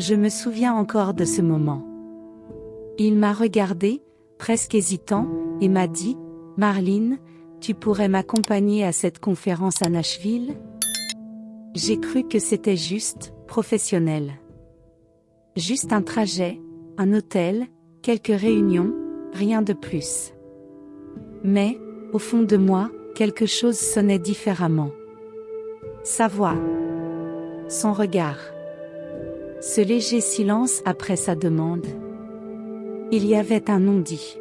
Je me souviens encore de ce moment. Il m'a regardé, presque hésitant, et m'a dit, « Marlene, tu pourrais m'accompagner à cette conférence à Nashville ?» J'ai cru que c'était juste, professionnel. Juste un trajet, un hôtel, quelques réunions, rien de plus. Mais, au fond de moi, quelque chose sonnait différemment. Sa voix. Son regard. Ce léger silence après sa demande. Il y avait un non-dit.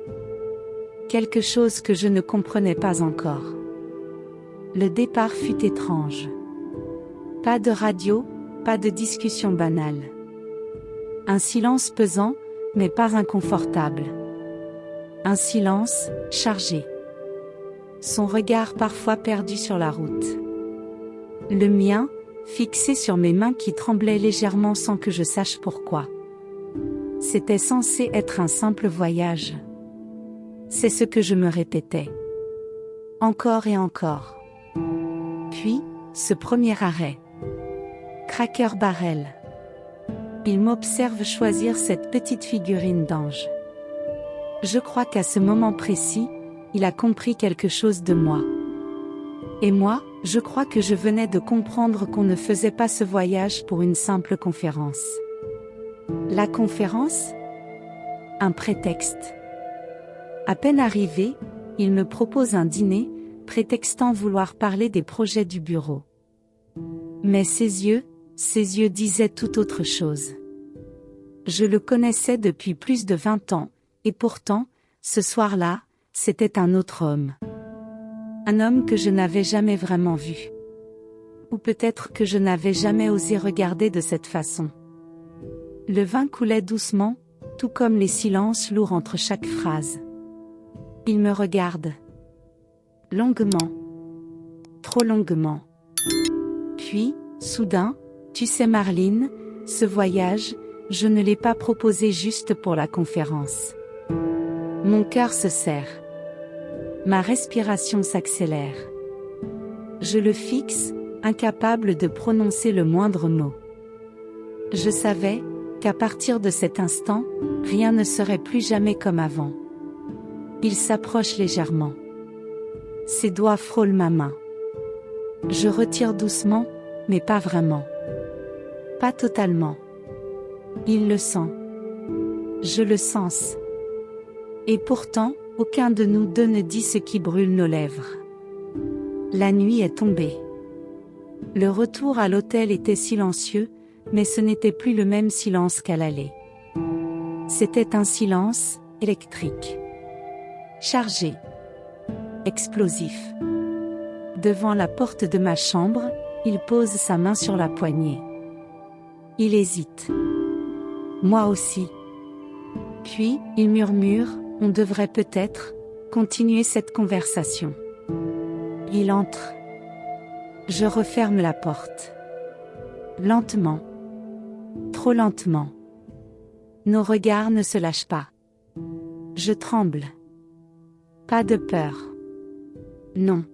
Quelque chose que je ne comprenais pas encore. Le départ fut étrange. Pas de radio, pas de discussion banale. Un silence pesant, mais pas inconfortable. Un silence, chargé. Son regard parfois perdu sur la route. Le mien, fixé sur mes mains qui tremblaient légèrement sans que je sache pourquoi. C'était censé être un simple voyage. C'est ce que je me répétais. Encore et encore. Puis, ce premier arrêt. Cracker Barrel. Il m'observe choisir cette petite figurine d'ange. Je crois qu'à ce moment précis, il a compris quelque chose de moi. Et moi, je crois que je venais de comprendre qu'on ne faisait pas ce voyage pour une simple conférence. La conférence ? Un prétexte. À peine arrivé, il me propose un dîner, prétextant vouloir parler des projets du bureau. Mais ses yeux disaient tout autre chose. Je le connaissais depuis plus de 20 ans, et pourtant, ce soir-là, c'était un autre homme. Un homme que je n'avais jamais vraiment vu. Ou peut-être que je n'avais jamais osé regarder de cette façon. Le vin coulait doucement, tout comme les silences lourds entre chaque phrase. Il me regarde. Longuement. Trop longuement. Puis, soudain, tu sais Marlene, ce voyage, je ne l'ai pas proposé juste pour la conférence. Mon cœur se serre. Ma respiration s'accélère. Je le fixe, incapable de prononcer le moindre mot. Je savais qu'à partir de cet instant, rien ne serait plus jamais comme avant. Il s'approche légèrement. Ses doigts frôlent ma main. Je retire doucement, mais pas vraiment. Pas totalement. Il le sent. Je le sens. Et pourtant, aucun de nous deux ne dit ce qui brûle nos lèvres. La nuit est tombée. Le retour à l'hôtel était silencieux, mais ce n'était plus le même silence qu'à l'aller. C'était un silence électrique. Chargé. Explosif. Devant la porte de ma chambre, il pose sa main sur la poignée. Il hésite. Moi aussi. Puis, il murmure, on devrait peut-être continuer cette conversation. Il entre. Je referme la porte. Lentement. Trop lentement. Nos regards ne se lâchent pas. Je tremble. Pas de peur. Non.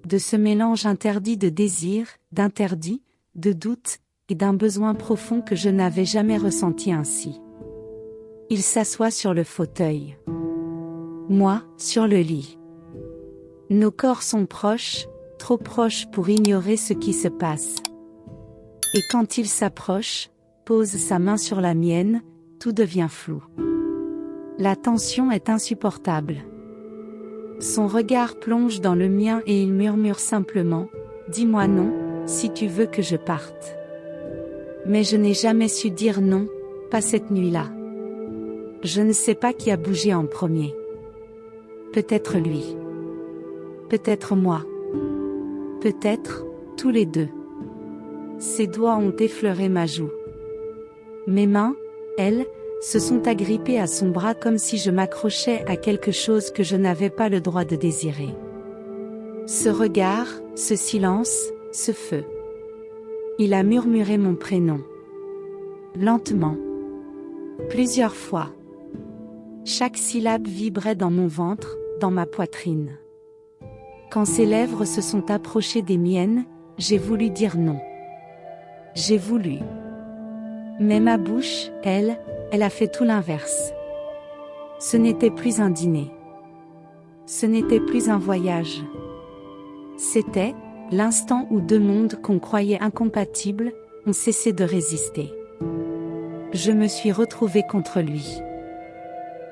De ce mélange interdit de désir, d'interdit, de doute, et d'un besoin profond que je n'avais jamais ressenti ainsi. Il s'assoit sur le fauteuil. Moi, sur le lit. Nos corps sont proches, trop proches pour ignorer ce qui se passe. Et quand il s'approche, pose sa main sur la mienne, tout devient flou. La tension est insupportable. Son regard plonge dans le mien et il murmure simplement, « Dis-moi non, si tu veux que je parte. » Mais je n'ai jamais su dire non, pas cette nuit-là. Je ne sais pas qui a bougé en premier. Peut-être lui. Peut-être moi. Peut-être, tous les deux. Ses doigts ont effleuré ma joue. Mes mains, elles, se sont agrippées à son bras comme si je m'accrochais à quelque chose que je n'avais pas le droit de désirer. Ce regard, ce silence, ce feu. Il a murmuré mon prénom. Lentement. Plusieurs fois. Chaque syllabe vibrait dans mon ventre, dans ma poitrine. Quand ses lèvres se sont approchées des miennes, j'ai voulu dire non. J'ai voulu. Mais ma bouche, elle a fait tout l'inverse. Ce n'était plus un dîner. Ce n'était plus un voyage. C'était l'instant où deux mondes qu'on croyait incompatibles ont cessé de résister. Je me suis retrouvée contre lui.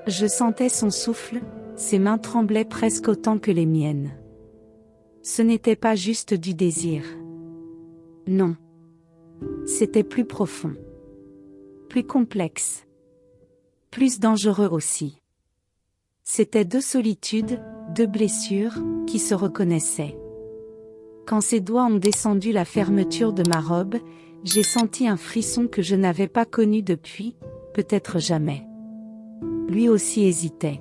Je sentais son souffle, ses mains tremblaient presque autant que les miennes. Ce n'était pas juste du désir. Non. C'était plus profond. Plus complexe. Plus dangereux aussi. C'était deux solitudes, deux blessures, qui se reconnaissaient. Quand ses doigts ont descendu la fermeture de ma robe, j'ai senti un frisson que je n'avais pas connu depuis, peut-être jamais. Lui aussi hésitait.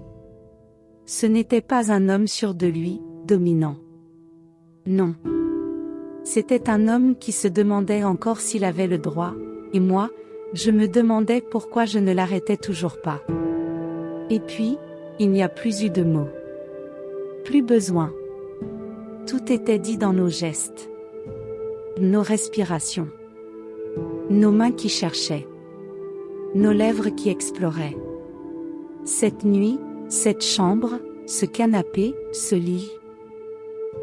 Ce n'était pas un homme sûr de lui, dominant. Non. C'était un homme qui se demandait encore s'il avait le droit, et moi, je me demandais pourquoi je ne l'arrêtais toujours pas. Et puis, il n'y a plus eu de mots. Plus besoin. Tout était dit dans nos gestes. Nos respirations. Nos mains qui cherchaient. Nos lèvres qui exploraient. Cette nuit, cette chambre, ce canapé, ce lit.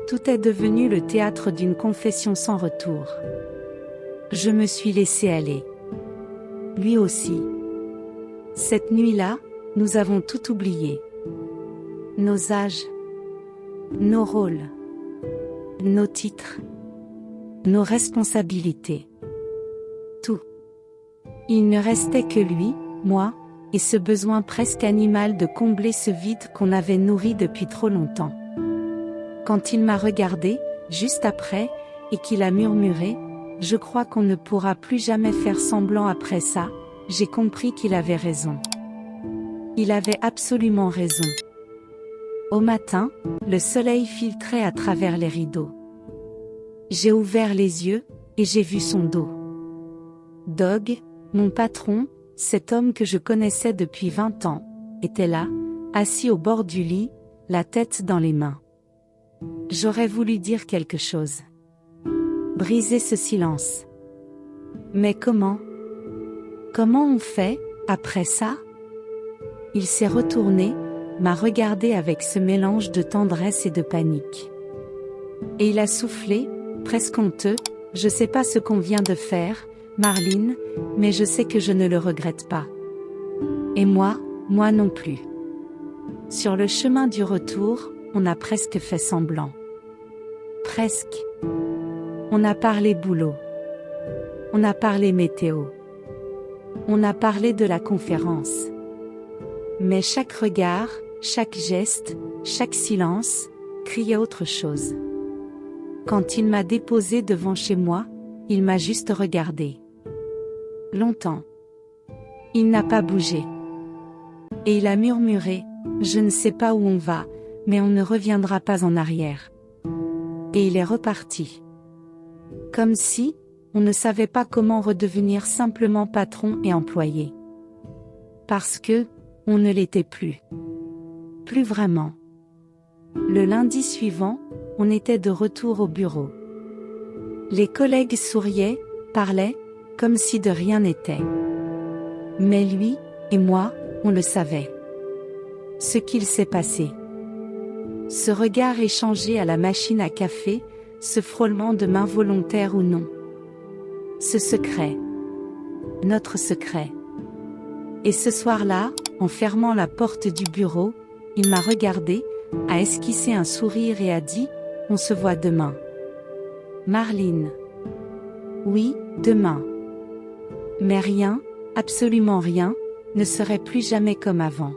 Tout est devenu le théâtre d'une confession sans retour. Je me suis laissée aller. Lui aussi. Cette nuit-là, nous avons tout oublié. Nos âges. Nos rôles. Nos titres. Nos responsabilités. Tout. Il ne restait que lui, moi, et ce besoin presque animal de combler ce vide qu'on avait nourri depuis trop longtemps. Quand il m'a regardé, juste après, et qu'il a murmuré, « Je crois qu'on ne pourra plus jamais faire semblant après ça », j'ai compris qu'il avait raison. Il avait absolument raison. Au matin, le soleil filtrait à travers les rideaux. J'ai ouvert les yeux, et j'ai vu son dos. Doug, mon patron, cet homme que je connaissais depuis 20 ans, était là, assis au bord du lit, la tête dans les mains. J'aurais voulu dire quelque chose. Briser ce silence. Mais comment? Comment on fait, après ça? Il s'est retourné, m'a regardé avec ce mélange de tendresse et de panique. Et il a soufflé, presque honteux, « Je sais pas ce qu'on vient de faire, Marlene, mais je sais que je ne le regrette pas. Et moi non plus. » Sur le chemin du retour, on a presque fait semblant. Presque. On a parlé boulot. On a parlé météo. On a parlé de la conférence. Mais chaque regard, chaque geste, chaque silence, criait autre chose. Quand il m'a déposé devant chez moi, il m'a juste regardé. Longtemps. Il n'a pas bougé. Et il a murmuré, « Je ne sais pas où on va, mais on ne reviendra pas en arrière. » Et il est reparti. Comme si, on ne savait pas comment redevenir simplement patron et employé. Parce que, on ne l'était plus. Plus vraiment. Le lundi suivant, on était de retour au bureau. Les collègues souriaient, parlaient, comme si de rien n'était. Mais lui, et moi, on le savait. Ce qu'il s'est passé. Ce regard échangé à la machine à café, ce frôlement de mains volontaires ou non. Ce secret. Notre secret. Et ce soir-là, en fermant la porte du bureau, il m'a regardé, a esquissé un sourire et a dit, « On se voit demain. » Marlene. Oui, demain. Mais rien, absolument rien, ne serait plus jamais comme avant.